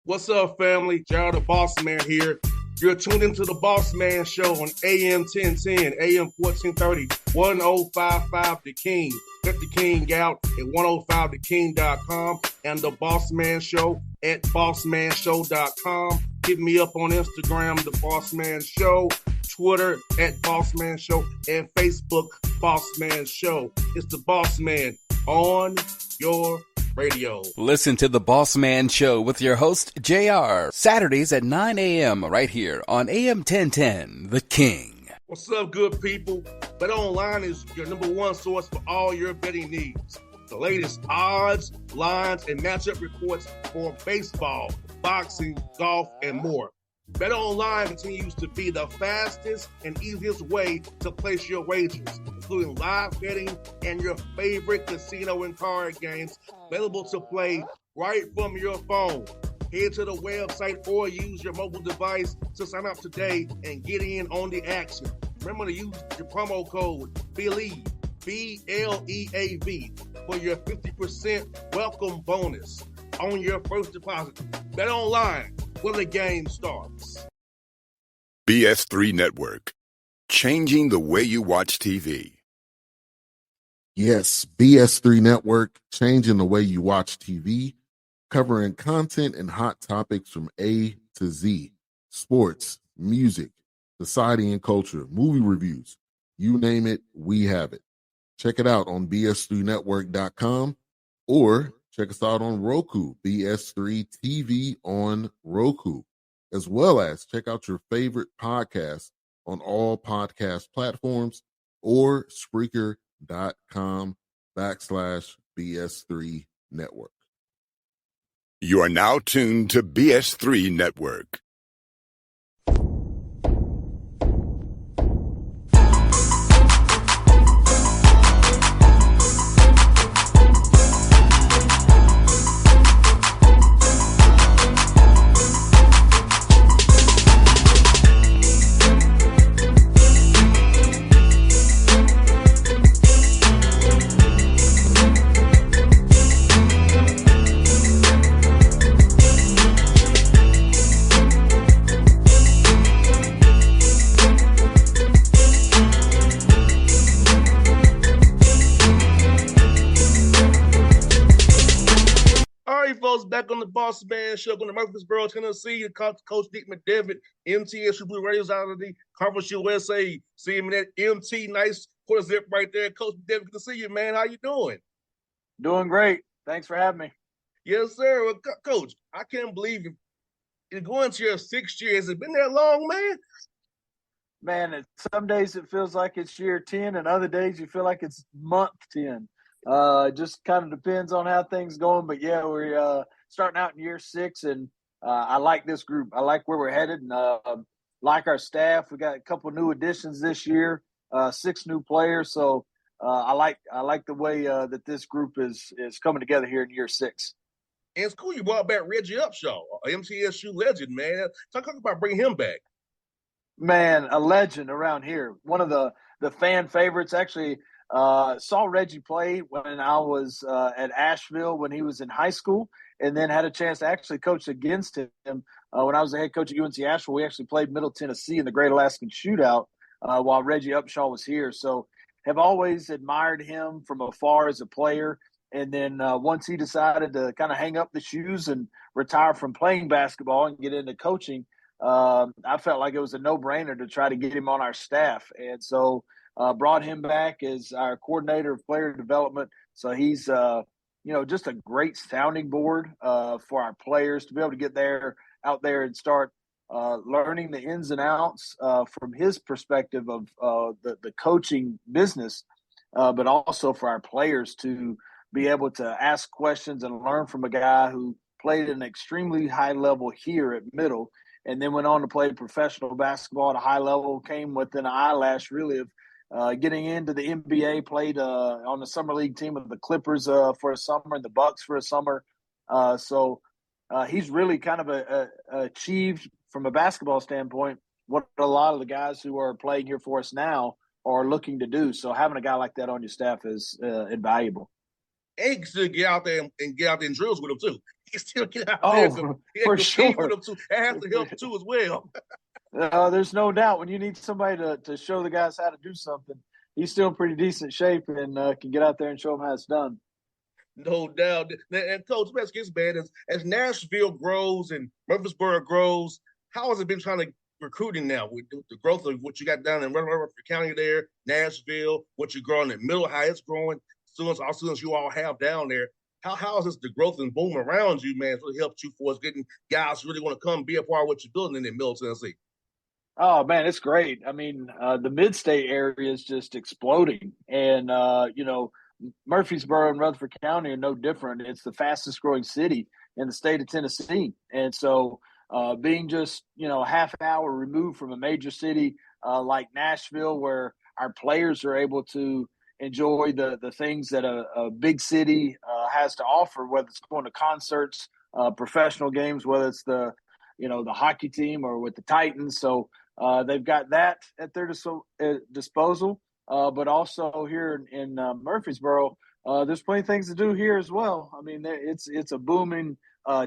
What's up, family? Gerald the Bossman here. You're tuned into the Bossman Show on AM 1010, AM 1430, 1055 The King. Let the King out at 105theking.com and the Bossman Show at bossmanshow.com. Hit me up on Instagram, The Bossman Show, Twitter at Bossman Show, and Facebook, Bossman Show. It's the Bossman on your radio. Listen to the Bossman Show with your host, JR, Saturdays at 9 a.m. right here on AM 1010, The King. What's up, good people? BetOnline is your number one source for all your betting needs. The latest odds, lines, and matchup reports for baseball, boxing, golf, and more. BetOnline continues to be the fastest and easiest way to place your wagers, including live betting and your favorite casino and card games available to play right from your phone. Head to the website or use your mobile device to sign up today and get in on the action. Remember to use your promo code BELIEVE, B-L-E-A-V, for your 50% welcome bonus on your first deposit. BetOnline, where the game starts. BS3 Network, changing the way you watch TV. Yes, BS3 Network, changing the way you watch TV, covering content and hot topics from A to Z, sports, music, society and culture, movie reviews, you name it, we have it. Check it out on bs3network.com or check us out on Roku, BS3 TV on Roku, as well as check out your favorite podcast on all podcast platforms or Spreaker.com/BS3 Network. You are now tuned to BS3 Network. Back on the Bossman Show on the Murfreesboro, Tennessee. Coach Dick McDevitt, MTSU Blue Radio out of the Conference USA. See him in that MT, nice quarter zip right there. Coach McDevitt, good to see you, man. How you doing? Doing great. Thanks for having me. Yes, sir. Well, Coach, I can't believe you're going to your 6th year. Has it been that long, man? Man, some days it feels like it's year 10, and other days you feel like it's month 10. Just kind of depends on how things going. But, yeah, we're starting out in year 6, and I like this group. I like where we're headed, and like our staff. We got a couple new additions this year, 6 new players. So I like the way that this group is coming together here in year 6. And it's cool you brought back Reggie Upshaw, MTSU legend, man. Talk about bringing him back. Man, a legend around here. One of the fan favorites. Actually, saw Reggie play when I was at Asheville when he was in high school, and then had a chance to actually coach against him when I was the head coach at UNC Asheville. We actually played Middle Tennessee in the Great Alaskan Shootout while Reggie Upshaw was here. So have always admired him from afar as a player. And then once he decided to kind of hang up the shoes and retire from playing basketball and get into coaching, I felt like it was a no-brainer to try to get him on our staff. And so brought him back as our coordinator of player development. So he's, just a great sounding board for our players to be able to get out there and start learning the ins and outs from his perspective of the coaching business, but also for our players to be able to ask questions and learn from a guy who played at an extremely high level here at Middle and then went on to play professional basketball at a high level, came within an eyelash really of getting into the NBA, played on the summer league team with the Clippers for a summer and the Bucks for a summer. So he's really kind of achieved from a basketball standpoint what a lot of the guys who are playing here for us now are looking to do. So having a guy like that on your staff is invaluable. And you can still get out there and drills with him too. he still get out there Oh, and for compete with sure. them too. That has to help too as well. There's no doubt when you need somebody to show the guys how to do something, he's still in pretty decent shape and can get out there and show them how it's done. No doubt. And Coach, let's get bad as Nashville grows and Murfreesboro grows. How has it been trying to recruiting now with the growth of what you got down in Rutherford County there, Nashville, what you're growing in Middle, how it's growing, students you all have down there. How is this the growth and boom around you, man? It's really helped you for us getting guys who really want to come be a part of what you're building in Middle Tennessee. Oh man, it's great. I mean, the mid-state area is just exploding, and Murfreesboro and Rutherford County are no different. It's the fastest growing city in the state of Tennessee, and so being just a half hour removed from a major city like Nashville, where our players are able to enjoy the things that a big city has to offer, whether it's going to concerts, professional games, whether it's the hockey team or with the Titans. So they've got that at their disposal. But also here in Murfreesboro, there's plenty of things to do here as well. I mean, it's a booming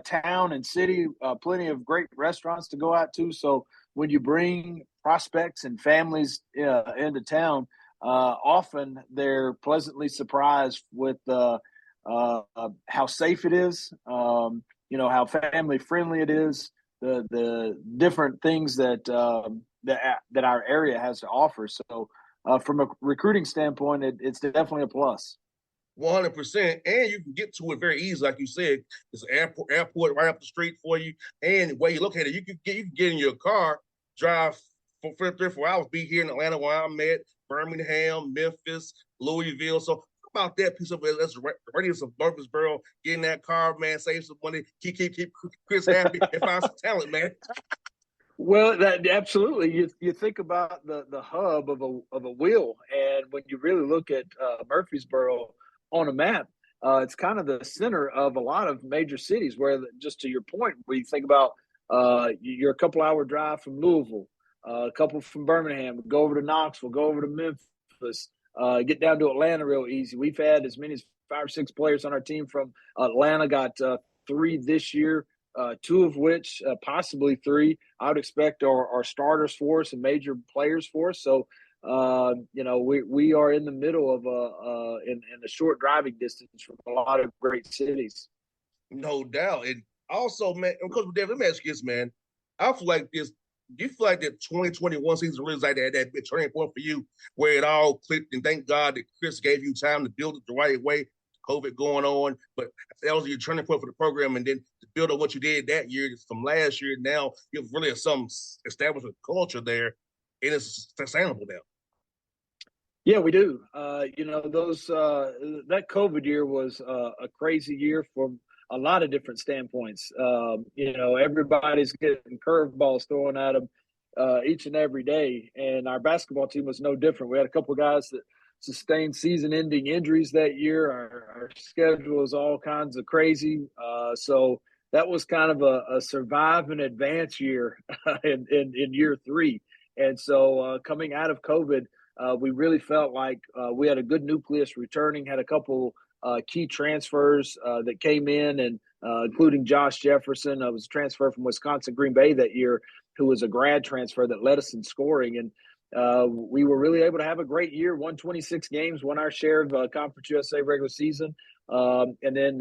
town and city, plenty of great restaurants to go out to. So when you bring prospects and families into town, often they're pleasantly surprised with how safe it is, how family friendly it is, the different things that our area has to offer. So from a recruiting standpoint, it's definitely a plus. 100%, and you can get to it very easy, like you said. There's an airport right up the street for you, and the way you look at it, you can get in your car, drive for 3 or 4 hours, be here in Atlanta where I'm at, Birmingham, Memphis, Louisville. So about that piece of it, that's the radius of Murfreesboro. Get in that car, man, save some money, keep Chris happy, and find some talent, man. Well, that absolutely. You think about the hub of a wheel, and when you really look at Murfreesboro on a map, it's kind of the center of a lot of major cities. Where, just to your point, where you think about you're a couple hour drive from Louisville, a couple from Birmingham, go over to Knoxville, go over to Memphis, get down to Atlanta real easy. We've had as many as 5 or 6 players on our team from Atlanta. Got 3 this year. 2 of which, possibly 3, I would expect are starters for us and major players for us. So, we are in the middle of in a short driving distance from a lot of great cities. No doubt. And also, man, of course, David, let me ask you this, man. I feel like this. Do you feel like that 2021 season really is like that big turning point for you, where it all clicked? And thank God that Chris gave you time to build it the right way. COVID going on, but that was your turning point for the program, and then to build on what you did that year from last year. Now you've really some established a culture there, and it's sustainable now. Yeah, we do. That COVID year was a crazy year from a lot of different standpoints. Everybody's getting curveballs thrown at them each and every day, and our basketball team was no different. We had a couple of guys that sustained season-ending injuries that year. Our schedule was all kinds of crazy. So that was kind of a survive and advance year in year 3. And so coming out of COVID, we really felt like we had a good nucleus returning, had a couple key transfers that came in, and including Josh Jefferson, was a transfer from Wisconsin Green Bay that year, who was a grad transfer that led us in scoring. And we were really able to have a great year, won 26 games, won our share of Conference USA regular season, and then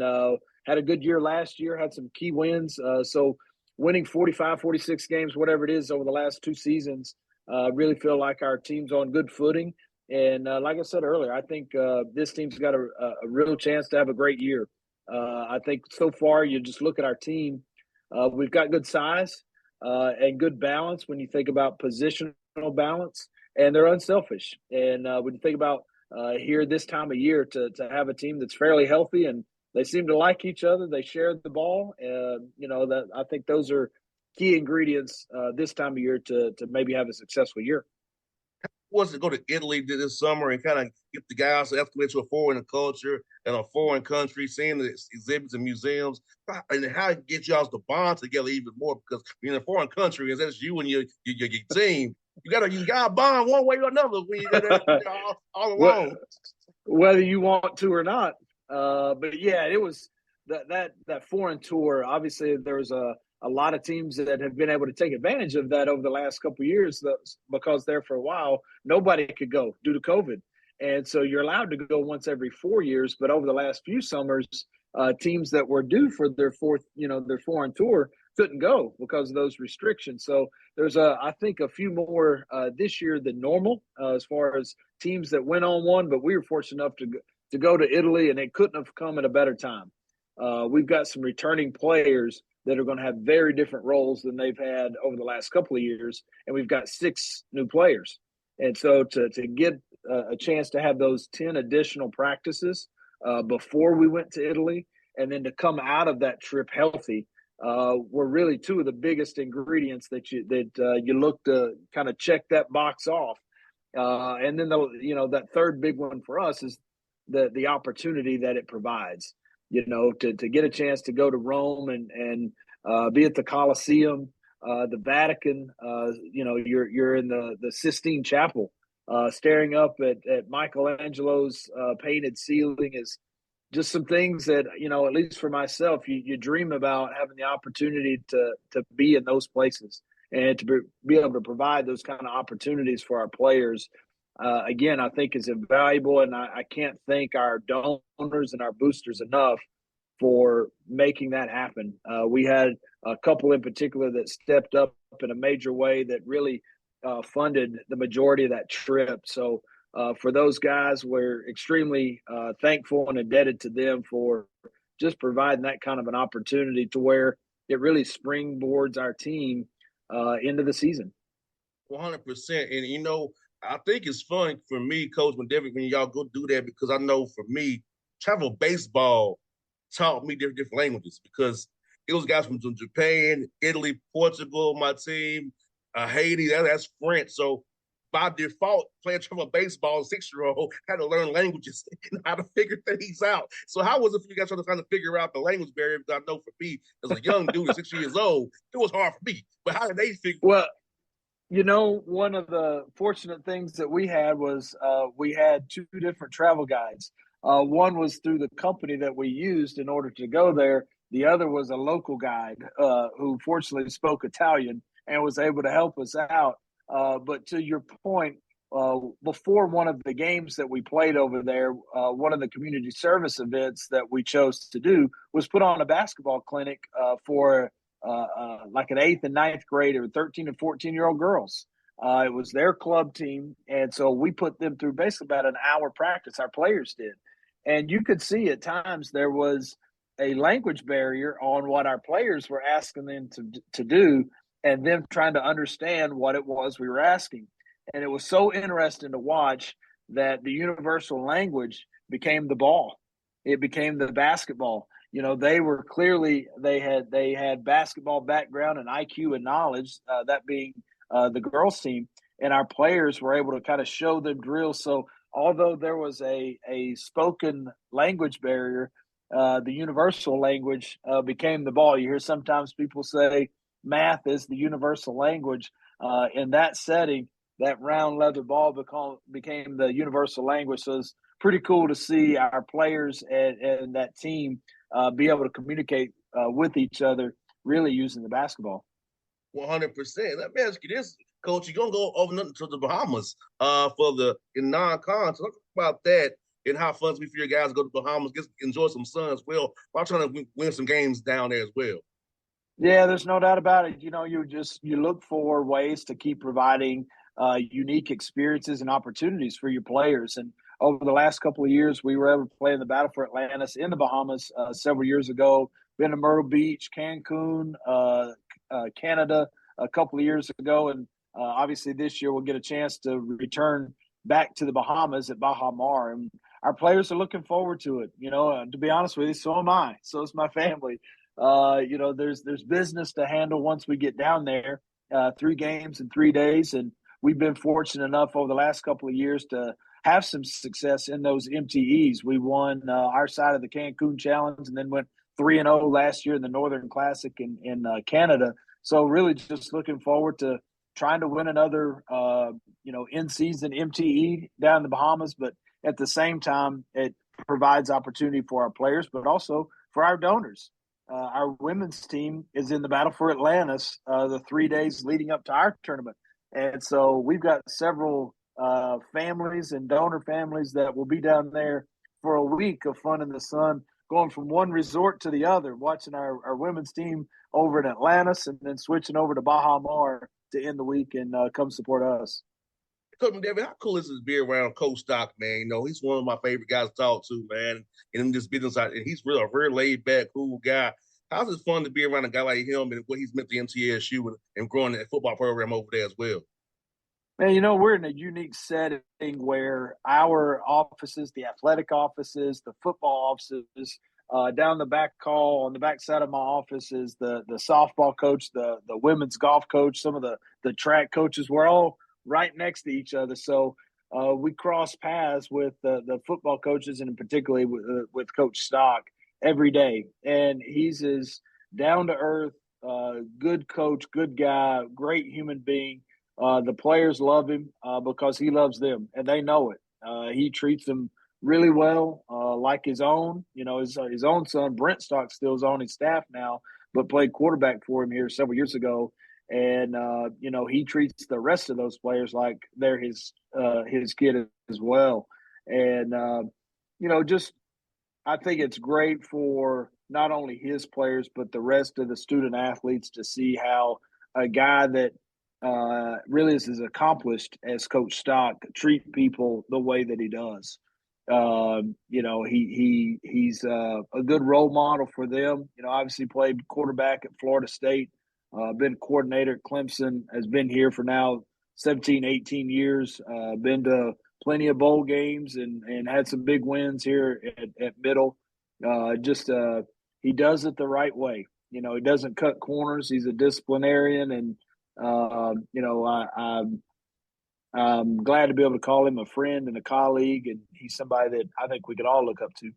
had a good year last year, had some key wins. So winning 45, 46 games, whatever it is, over the last 2 seasons, really feel like our team's on good footing. And like I said earlier, I think this team's got a real chance to have a great year. I think so far, you just look at our team, we've got good size and good balance when you think about positional balance, and they're unselfish. And when you think about here this time of year to have a team that's fairly healthy and they seem to like each other, they share the ball. That I think those are key ingredients this time of year to maybe have a successful year. Was to go to Italy this summer and kind of get the guys to escalate to a foreign culture and a foreign country, seeing the exhibits and museums, and how it gets y'all to bond together even more? Because in a foreign country, and that's you and your team, you gotta bond one way or another when you got all alone. Whether you want to or not. But yeah, it was that foreign tour, obviously there's a lot of teams that have been able to take advantage of that over the last couple of years because there for a while nobody could go due to COVID. And so you're allowed to go once every 4 years, but over the last few summers, teams that were due for their their foreign tour couldn't go because of those restrictions. So there's I think a few more this year than normal as far as teams that went on one, but we were fortunate enough to go to Italy, and it couldn't have come at a better time. We've got some returning players that are going to have very different roles than they've had over the last couple of years, and we've got 6 new players. And so to get a chance to have those 10 additional practices before we went to Italy, and then to come out of that trip healthy, were really 2 of the biggest ingredients that you look to kind of check that box off. And then that third big one for us is the opportunity that it provides. To get a chance to go to Rome and be at the Colosseum, the Vatican. You're in the Sistine Chapel, staring up at Michelangelo's painted ceiling is just some things that, at least for myself, you dream about having the opportunity to be in those places and to be able to provide those kind of opportunities for our players. Again, I think is invaluable, and I can't thank our donors and our boosters enough for making that happen. We had a couple in particular that stepped up in a major way that really funded the majority of that trip. So for those guys, we're extremely thankful and indebted to them for just providing that kind of an opportunity to where it really springboards our team into the season. 100%. And, I think it's fun for me, Coach McDevitt, when y'all go do that, because I know for me, travel baseball taught me different languages, because it was guys from Japan, Italy, Portugal, my team, Haiti, that's French. So by default, playing travel baseball, 6-year-old had to learn languages and how to figure things out. So how was it for you guys trying to figure out the language barrier? Because I know for me, as a young dude at 6 years old, it was hard for me. But how did they figure? Well, one of the fortunate things that we had was we had 2 different travel guides. One was through the company that we used in order to go there. The other was a local guide who fortunately spoke Italian and was able to help us out. But to your point, before one of the games that we played over there, one of the community service events that we chose to do was put on a basketball clinic for like an 8th and 9th grade or 13 and 14-year-old girls. It was their club team. And so we put them through basically about an hour practice, our players did. And you could see at times there was a language barrier on what our players were asking them to do, and them trying to understand what it was we were asking. And it was so interesting to watch that the universal language became the ball. It became the basketball. They were clearly, they had basketball background and IQ and knowledge, that being the girls team, and our players were able to kind of show them drills. So although there was a spoken language barrier, the universal language became the ball. You hear sometimes people say math is the universal language. In that setting, that round leather ball became the universal language. So it's pretty cool to see our players and that team be able to communicate with each other, really using the basketball. 100%. Let me ask you this, Coach. You're going to go over nothing to the Bahamas for the non-con. So talk about that and how fun it's be for your guys to go to the Bahamas, enjoy some sun as well, while trying to win some games down there as well. Yeah, there's no doubt about it. You look for ways to keep providing unique experiences and opportunities for your players. And over the last couple of years, we were able to play in the Battle for Atlantis in the Bahamas several years ago. Been to Myrtle Beach, Cancun, Canada a couple of years ago. And obviously this year we'll get a chance to return back to the Bahamas at Baha Mar. And our players are looking forward to it. To be honest with you, so am I. So is my family. There's business to handle once we get down there, 3 games in 3 days. And we've been fortunate enough over the last couple of years to have some success in those MTEs. We won our side of the Cancun Challenge and then went 3-0 last year in the Northern Classic in Canada. So really just looking forward to trying to win another, in-season MTE down in the Bahamas. But at the same time, it provides opportunity for our players, but also for our donors. Our women's team is in the battle for Atlantis the 3 days leading up to our tournament. And so we've got several families and donor families that will be down there for a week of fun in the sun, going from one resort to the other, watching our women's team over in Atlantis and then switching over to Baja Mar to end the week and come support us. Coach McDevitt, how cool is it to be around Coach Stock, man? You know, he's one of my favorite guys to talk to, man. And in this business, and he's really a very laid back, cool guy. How's it fun to be around a guy like him and what he's meant to MTSU and growing that football program over there as well? Man, you know, we're in a unique setting where our offices, the athletic offices, the football offices, down the back hall on the back side of my office is the softball coach, the women's golf coach, some of the track coaches. We're all right next to each other. So we cross paths with the football coaches and particularly with Coach Stock every day. And he's as down to earth, good coach, good guy, great human being. The players love him because he loves them, and they know it. He treats them really well, like his own. You know, his own son, Brent Stock, still is on his staff now, but played quarterback for him here several years ago. And, you know, he treats the rest of those players like they're his kid as well. And, you know, just I think it's great for not only his players, but the rest of the student athletes to see how a guy that really is as accomplished as Coach Stock treat people the way that he does. You know, he's a good role model for them. You know, obviously played quarterback at Florida State, been coordinator at Clemson, has been here for now 17, 18 years, been to plenty of bowl games and had some big wins here at Middle. He does it the right way. You know, he doesn't cut corners. He's a disciplinarian, and you know, I'm glad to be able to call him a friend and a colleague, and he's somebody that I think we could all look up to.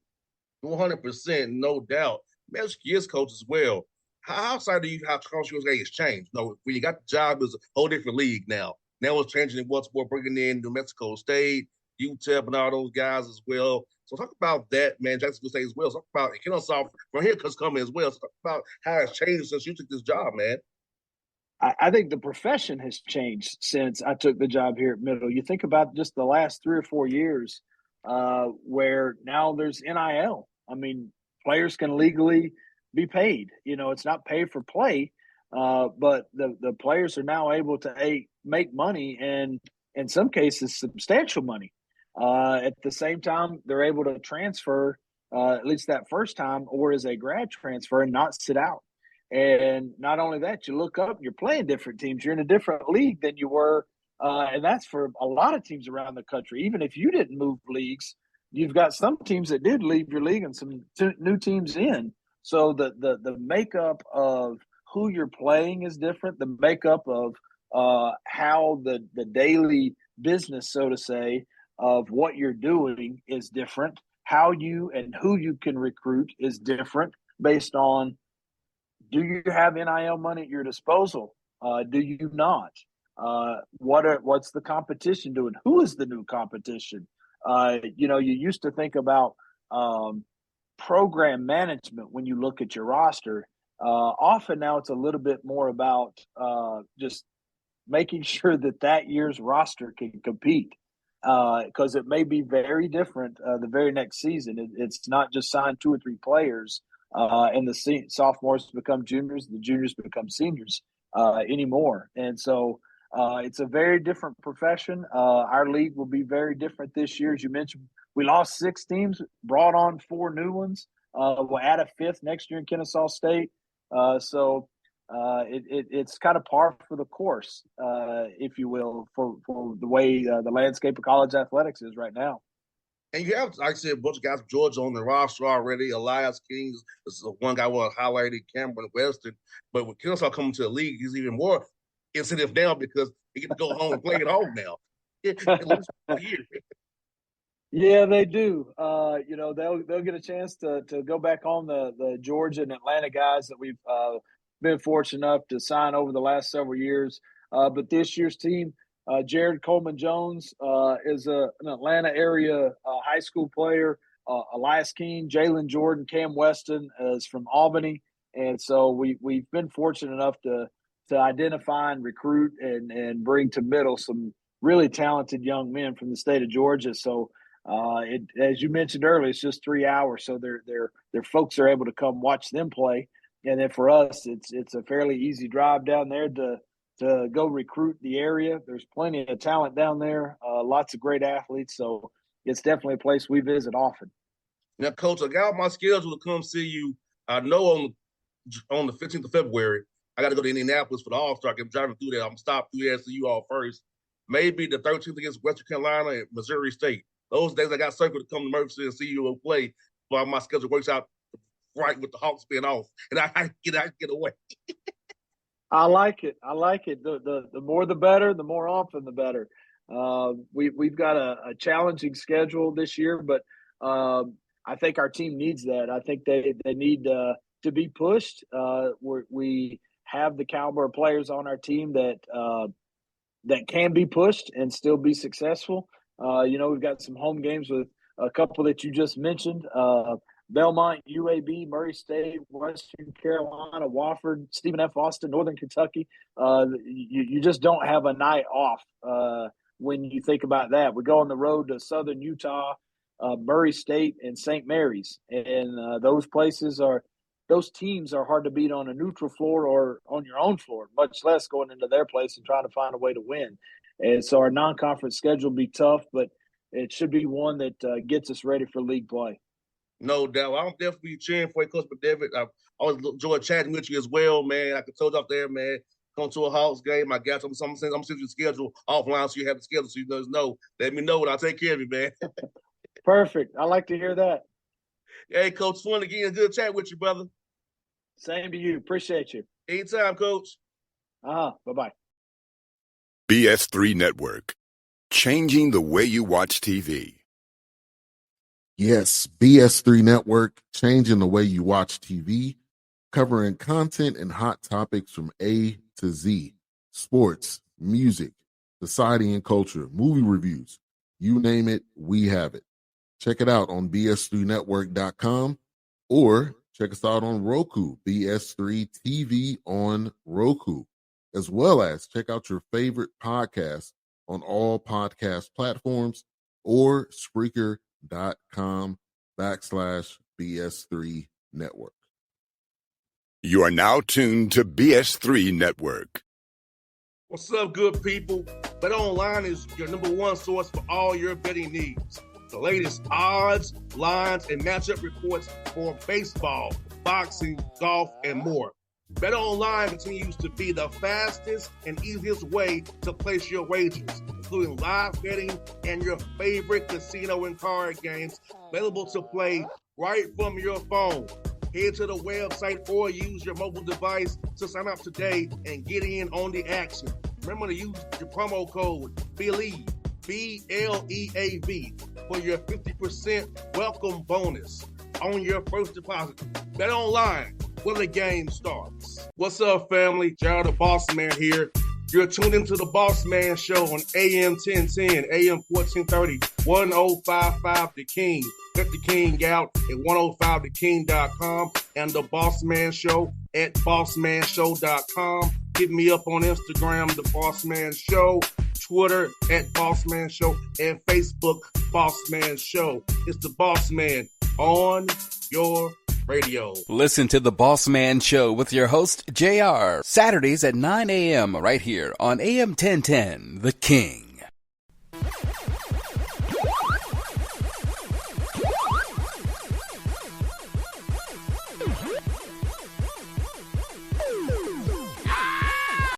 100%, no doubt. Man, he is coach as well. How outside of you, how coaching has changed? No, when you got the job, it's a whole different league now. Now it's changing in what's more, bringing in New Mexico State, UTEP, and all those guys as well. So talk about that, man. Jacksonville State as well. So talk about Kennesaw from here because coming as well. So talk about how it's changed since you took this job, man. I think the profession has changed since I took the job here at Middle. You think about just the last 3 or 4 years where now there's NIL. I mean, players can legally be paid. You know, it's not pay for play, but the players are now able to make money, and in some cases, substantial money. At the same time, they're able to transfer, at least that first time, or as a grad transfer and not sit out. And not only that, you look up, you're playing different teams. You're in a different league than you were. And that's for a lot of teams around the country. Even if you didn't move leagues, you've got some teams that did leave your league and some new teams in. So the makeup of who you're playing is different. The makeup of how the daily business, so to say, of what you're doing is different. How you and who you can recruit is different based on, do you have NIL money at your disposal? Do you not? What's the competition doing? Who is the new competition? You know, you used to think about program management when you look at your roster. Often now it's a little bit more about just making sure that year's roster can compete, because it may be very different the very next season. It's not just sign 2 or 3 players. And the sophomores become juniors, the juniors become seniors anymore. And so it's a very different profession. Our league will be very different this year. As you mentioned, we lost 6 teams, brought on 4 new ones. We'll add a 5th next year in Kennesaw State. So it's kind of par for the course, if you will, for the way the landscape of college athletics is right now. And you have, like I said, a bunch of guys from Georgia on the roster already. Elias Kings, this is one guy was highlighted, Cameron Weston. But with Kennesaw coming to the league, he's even more incentive now because he gets to go home and play at home now. Yeah, they do. You know, they'll get a chance to go back on the Georgia and Atlanta guys that we've been fortunate enough to sign over the last several years. But this year's team, Jared Coleman Jones is an Atlanta area high school player, Elias Keene, Jalen Jordan, Cam Weston is from Albany. And so we've been fortunate enough to identify and recruit and bring to Middle some really talented young men from the state of Georgia. So as you mentioned earlier, it's just 3 hours, so their folks are able to come watch them play. And then for us, it's a fairly easy drive down there to go recruit the area. There's plenty of talent down there, lots of great athletes. So it's definitely a place we visit often. Now, Coach, I got my schedule to come see you. I know on the 15th of February, I got to go to Indianapolis for the All-Star. I'm driving through there. I'm stopped through there to see you all first. Maybe the 13th against Western Carolina and Missouri State. Those days I got circled to come to Murphy and see you play while my schedule works out right with the Hawks being off. And I get away. I like it. The more the better, the more often the better. We've got a challenging schedule this year, but I think our team needs that. I think they need to be pushed. We have the caliber of players on our team that can be pushed and still be successful. We've got some home games with a couple that you just mentioned. Belmont, UAB, Murray State, Western Carolina, Wofford, Stephen F. Austin, Northern Kentucky. You just don't have a night off when you think about that. We go on the road to Southern Utah, Murray State, and St. Mary's. And those teams are hard to beat on a neutral floor or on your own floor, much less going into their place and trying to find a way to win. And so our non-conference schedule will be tough, but it should be one that gets us ready for league play. No doubt. I'm definitely cheering for you, Coach McDevitt. I've always enjoyed chatting with you as well, man. I could told you out there, man, come to a Hawks game. I got you. I'm sending your schedule offline so you have the schedule so you guys know. Let me know and I'll take care of you, man. Perfect. I like to hear that. Hey, Coach, fun again. Good chat with you, brother. Same to you. Appreciate you. Anytime, Coach. Bye-bye. BS3 Network. Changing the way you watch TV. Yes, BS3 Network, changing the way you watch TV, covering content and hot topics from A to Z, sports, music, society and culture, movie reviews, you name it, we have it. Check it out on bs3network.com or check us out on Roku, BS3 TV on Roku, as well as check out your favorite podcast on all podcast platforms or Spreaker.com/BS3 Network. You are now tuned to BS3 Network. What's up, good people? BetOnline is your number one source for all your betting needs. The latest odds, lines, and matchup reports for baseball, boxing, golf, and more. BetOnline continues to be the fastest and easiest way to place your wagers, including live betting and your favorite casino and card games available to play right from your phone. Head to the website or use your mobile device to sign up today and get in on the action. Remember to use your promo code BELIEVE, BLEAV, for your 50% welcome bonus on your first deposit. BetOnline, where the game starts. What's up, family? Jared the Bossman here. You're tuned into the Bossman Show on AM 1010, AM 1430, 1055 The King. Check The King out at 105theking.com and the Bossman Show at bossmanshow.com. Hit me up on Instagram, The Bossman Show, Twitter at Bossman Show, and Facebook, Bossman Show. It's the Bossman on your radio. Listen to The Bossman Show with your host, JR, Saturdays at 9 a.m. right here on AM 1010, The King.